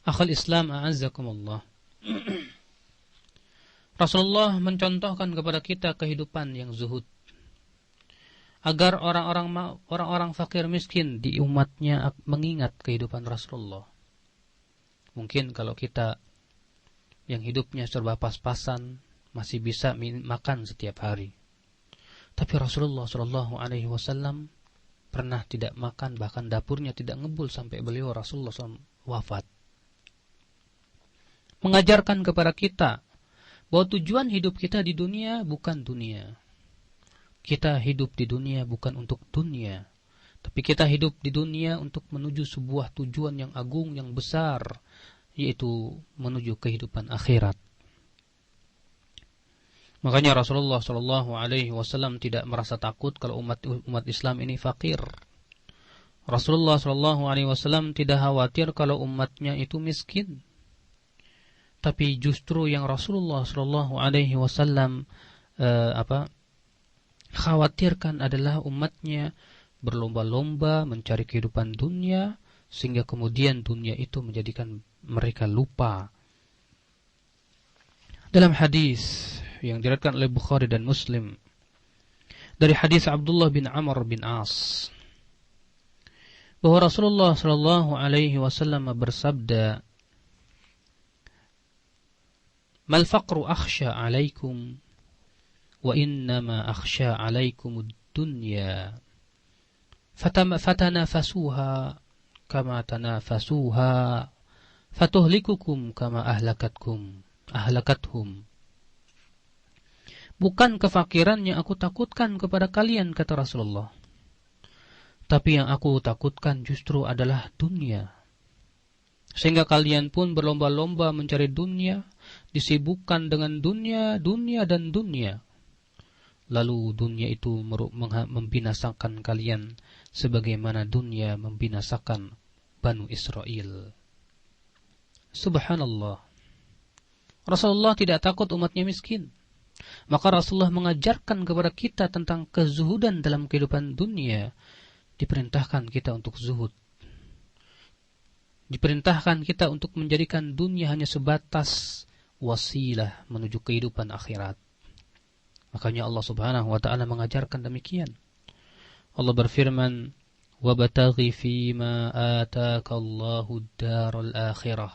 Akhul Islam a'azzakumullah. Rasulullah mencontohkan kepada kita kehidupan yang zuhud, agar orang-orang fakir miskin di umatnya mengingat kehidupan Rasulullah. Mungkin kalau kita yang hidupnya serba pas-pasan masih bisa makan setiap hari, tapi Rasulullah Shallallahu Alaihi Wasallam pernah tidak makan, bahkan dapurnya tidak ngebul sampai beliau Rasulullah SAW wafat. Mengajarkan kepada kita bahwa tujuan hidup kita di dunia bukan dunia. Kita hidup di dunia bukan untuk dunia, tapi kita hidup di dunia untuk menuju sebuah tujuan yang agung, yang besar, yaitu menuju kehidupan akhirat. Makanya Rasulullah Shallallahu Alaihi Wasallam tidak merasa takut kalau umat Islam ini fakir. Rasulullah Shallallahu Alaihi Wasallam tidak khawatir kalau umatnya itu miskin. Tapi justru yang Rasulullah Shallallahu Alaihi Wasallam khawatirkan adalah umatnya berlomba-lomba mencari kehidupan dunia, sehingga kemudian dunia itu menjadikan mereka lupa. Dalam hadis yang diriwayatkan oleh Bukhari dan Muslim dari hadis Abdullah bin Amr bin As, bahwa Rasulullah sallallahu alaihi wasallam bersabda, "Mal faqru akhsha 'alaikum wa innama akhsha 'alaikum ad-dunya fatanafasuha kama tanafasuha fatuhlikukum kama ahlakathum." Bukan kefakiran yang aku takutkan kepada kalian, kata Rasulullah, tapi yang aku takutkan justru adalah dunia. Sehingga kalian pun berlomba-lomba mencari dunia, disibukkan dengan dunia, dan dunia. Lalu dunia itu membinasakan kalian sebagaimana dunia membinasakan Banu Israel. Subhanallah. Rasulullah tidak takut umatnya miskin. Maka Rasulullah mengajarkan kepada kita tentang kezuhudan dalam kehidupan dunia. Diperintahkan kita untuk zuhud. Diperintahkan kita untuk menjadikan dunia hanya sebatas wasilah menuju kehidupan akhirat. Makanya Allah Subhanahu wa taala mengajarkan demikian. Allah berfirman, "Wabtaghi fima ataka Allahu ad-daral akhirah,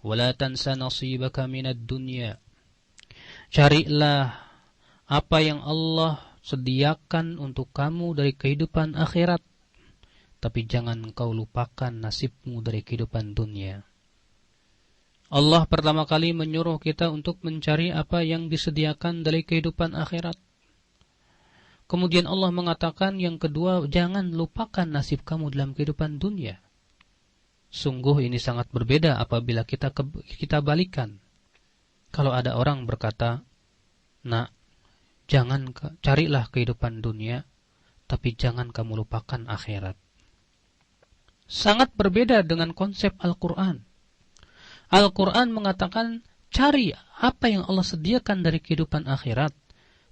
wa la tansa nasibaka minad dunya." Carilah apa yang Allah sediakan untuk kamu dari kehidupan akhirat, tapi jangan engkau lupakan nasibmu dari kehidupan dunia. Allah pertama kali menyuruh kita untuk mencari apa yang disediakan dari kehidupan akhirat. Kemudian Allah mengatakan yang kedua, jangan lupakan nasib kamu dalam kehidupan dunia. Sungguh ini sangat berbeda apabila kita balikan. Kalau ada orang berkata, "Nak, carilah kehidupan dunia, tapi jangan kamu lupakan akhirat." Sangat berbeda dengan konsep Al-Quran. Al-Quran mengatakan, cari apa yang Allah sediakan dari kehidupan akhirat,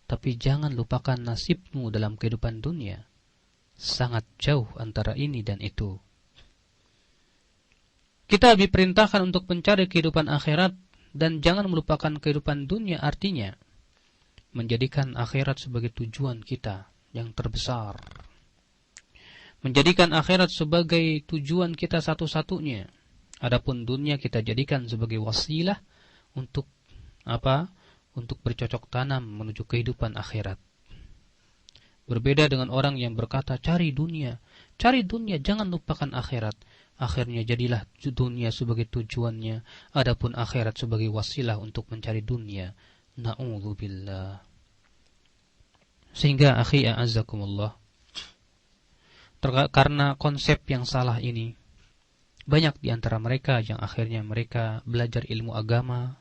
tapi jangan lupakan nasibmu dalam kehidupan dunia. Sangat jauh antara ini dan itu. Kita diperintahkan untuk mencari kehidupan akhirat dan jangan melupakan kehidupan dunia, artinya menjadikan akhirat sebagai tujuan kita yang terbesar. Menjadikan akhirat sebagai tujuan kita satu-satunya. Adapun dunia kita jadikan sebagai wasilah untuk apa? Untuk bercocok tanam menuju kehidupan akhirat. Berbeda dengan orang yang berkata, cari dunia, jangan lupakan akhirat. Akhirnya jadilah dunia sebagai tujuannya, adapun akhirat sebagai wasilah untuk mencari dunia. Na'udzubillah. Sehingga akhi a'azzakumullah, karena konsep yang salah ini, banyak di antara mereka yang akhirnya mereka belajar ilmu agama,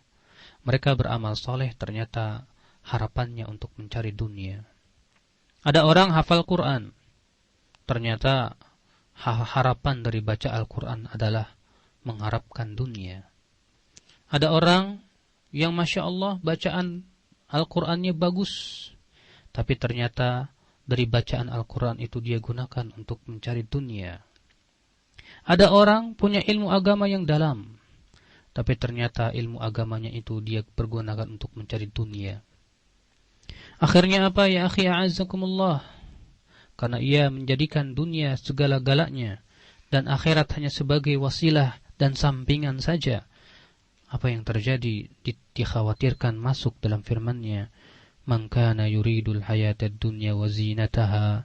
mereka beramal soleh, ternyata harapannya untuk mencari dunia. Ada orang hafal Quran, ternyata harapan dari baca Al-Quran adalah mengharapkan dunia. Ada orang yang Masya Allah bacaan Al-Qurannya bagus, tapi ternyata dari bacaan Al-Quran itu dia gunakan untuk mencari dunia. Ada orang punya ilmu agama yang dalam, tapi ternyata ilmu agamanya itu dia pergunakan untuk mencari dunia. Akhirnya apa ya akhi a'azzakumullah? Karena ia menjadikan dunia segala-galanya dan akhirat hanya sebagai wasilah dan sampingan saja. Apa yang terjadi dikhawatirkan masuk dalam firman-Nya, "Man kana yuridul hayatad dunya wa zinataha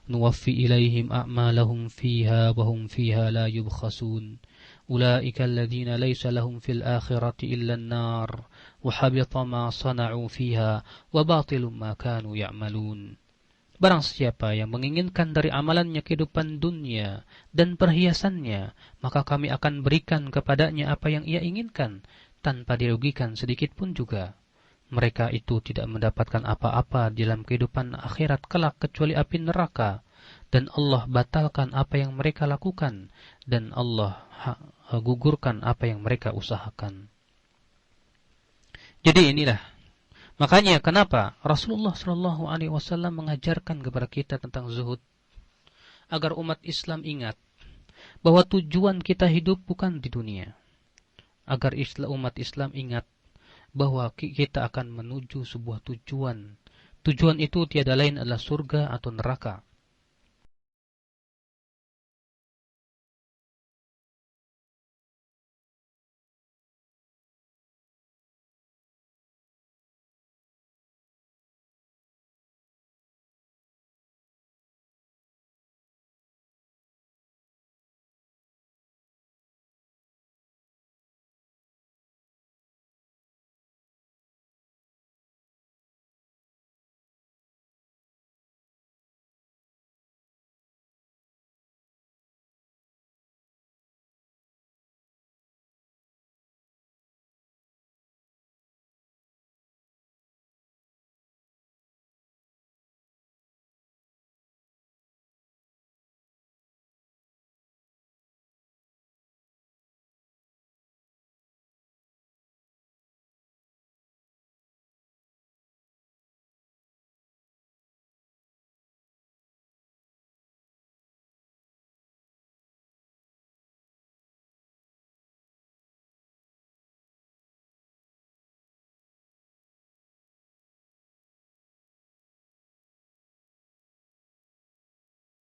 nuwaffi ilaihim a'malahum fiha wa hum fiha la yubkhasun. Ulaika alladhina laysa lahum fil akhirati illa an-nar wa habita ma sana'u fiha wa batilum ma kanu ya'malun." Barang siapa yang menginginkan dari amalannya kehidupan dunia dan perhiasannya, maka kami akan berikan kepadanya apa yang ia inginkan, tanpa dirugikan sedikit pun juga. Mereka itu tidak mendapatkan apa-apa dalam kehidupan akhirat kelak kecuali api neraka. Dan Allah batalkan apa yang mereka lakukan, dan Allah gugurkan apa yang mereka usahakan. Jadi inilah, makanya kenapa Rasulullah SAW mengajarkan kepada kita tentang zuhud, agar umat Islam ingat bahwa tujuan kita hidup bukan di dunia. Agar umat Islam ingat bahwa kita akan menuju sebuah tujuan. Tujuan itu tiada lain adalah surga atau neraka.